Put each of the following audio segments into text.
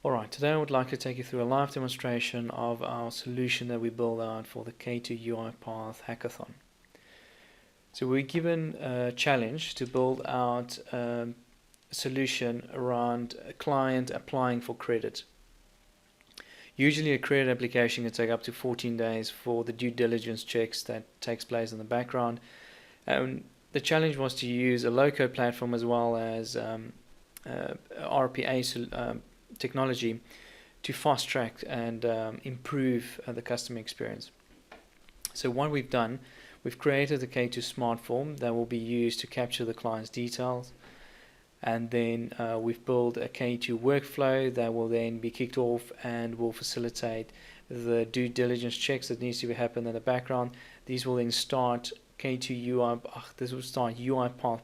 Alright, today I would like to take you through a live demonstration of our solution that we built out for the K2 UiPath hackathon. So we're given a challenge to build out a solution around a client applying for credit. Usually a credit application can take up to 14 days for the due diligence checks that takes place in the background. The challenge was to use a low-code platform as well as RPA technology to fast track and improve the customer experience. So what we've done, we've created the K2 smart form that will be used to capture the client's details, and then we've built a K2 workflow that will then be kicked off and will facilitate the due diligence checks that needs to happen in the background. These will then start UiPath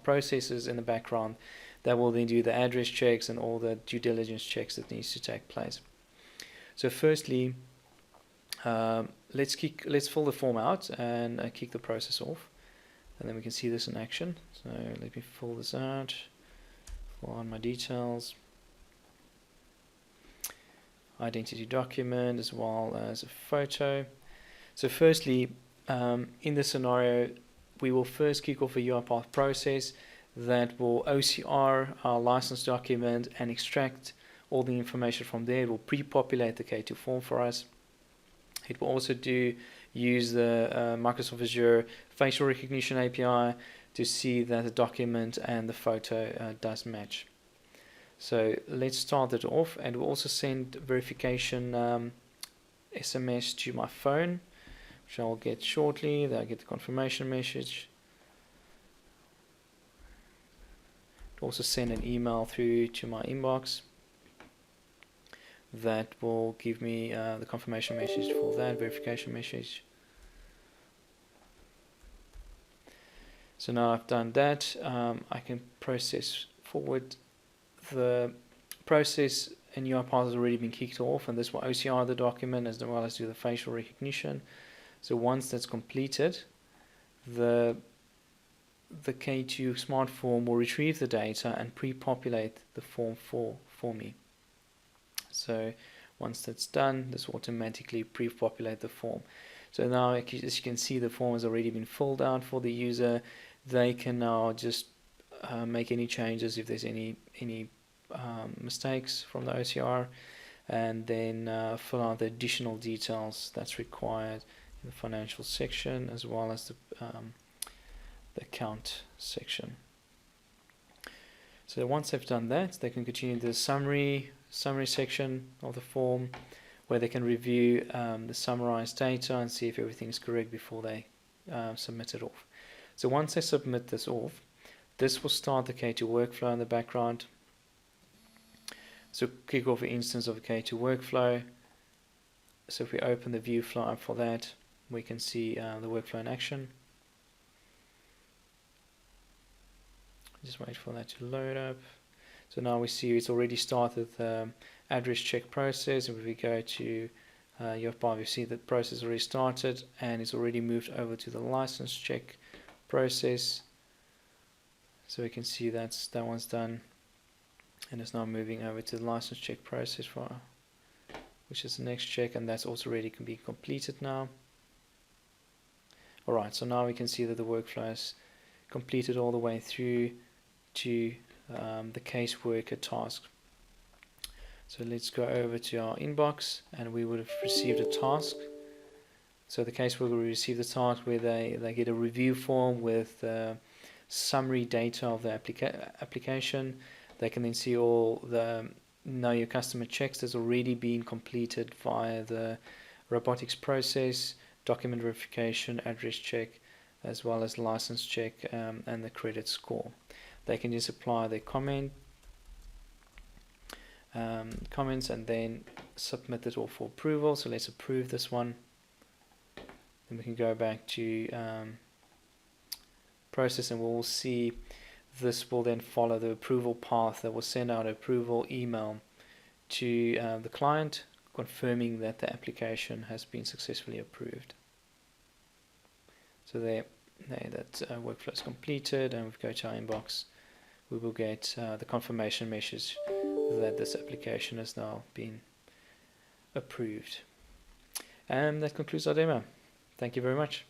processes in the background that will then do the address checks and all the due diligence checks that needs to take place. So firstly, let's fill the form out and kick the process off, and then we can see this in action. So let me fill this out, fill on my details, identity document as well as a photo. So firstly, in this scenario, we will first kick off a UiPath process that will OCR our license document and extract all the information from there. It will pre-populate the K2 form for us. It will also use the Microsoft Azure facial recognition API to see that the document and the photo does match. So let's start it off, and we'll also send verification SMS to my phone, which I'll get shortly. Then I get the confirmation message. Also send an email through to my inbox that will give me the confirmation message for that verification message. So now I've done that, I can process forward. The process in UiPath has already been kicked off, and this will OCR the document as well as do the facial recognition. So once that's completed, the K2 smart form will retrieve the data and pre-populate the form for me. So once that's done, this will automatically pre-populate the form. So now, as you can see, the form has already been filled out for the user. They can now just make any changes if there's any mistakes from the OCR, and then fill out the additional details that's required in the financial section as well as the account section. So once they've done that, they can continue the summary section of the form, where they can review the summarized data and see if everything is correct before they submit it off. So once they submit this off, this will start the K2 workflow in the background. So kick off an instance of a K2 workflow. So if we open the view flow up for that, we can see the workflow in action. Just wait for that to load up. So now we see it's already started the address check process, and if we go to UiPath, we see that process already started and it's already moved over to the license check process. So we can see that one's done, and it's now moving over to the license check process which is the next check, and that's also already can be completed now. Alright, so now we can see that the workflow is completed all the way through to the caseworker task. So let's go over to our inbox, and we would have received a task. So the caseworker will receive the task where they get a review form with summary data of the application. They can then see all the Know Your Customer checks that's already been completed via the robotics process, document verification, address check, as well as license check and the credit score. They can just apply their comments and then submit it all for approval. So let's approve this one. Then we can go back to process, and we'll see this will then follow the approval path that will send out an approval email to the client confirming that the application has been successfully approved. So there that workflow is completed, and we go to our inbox. We will get the confirmation message that this application has now been approved. And that concludes our demo. Thank you very much.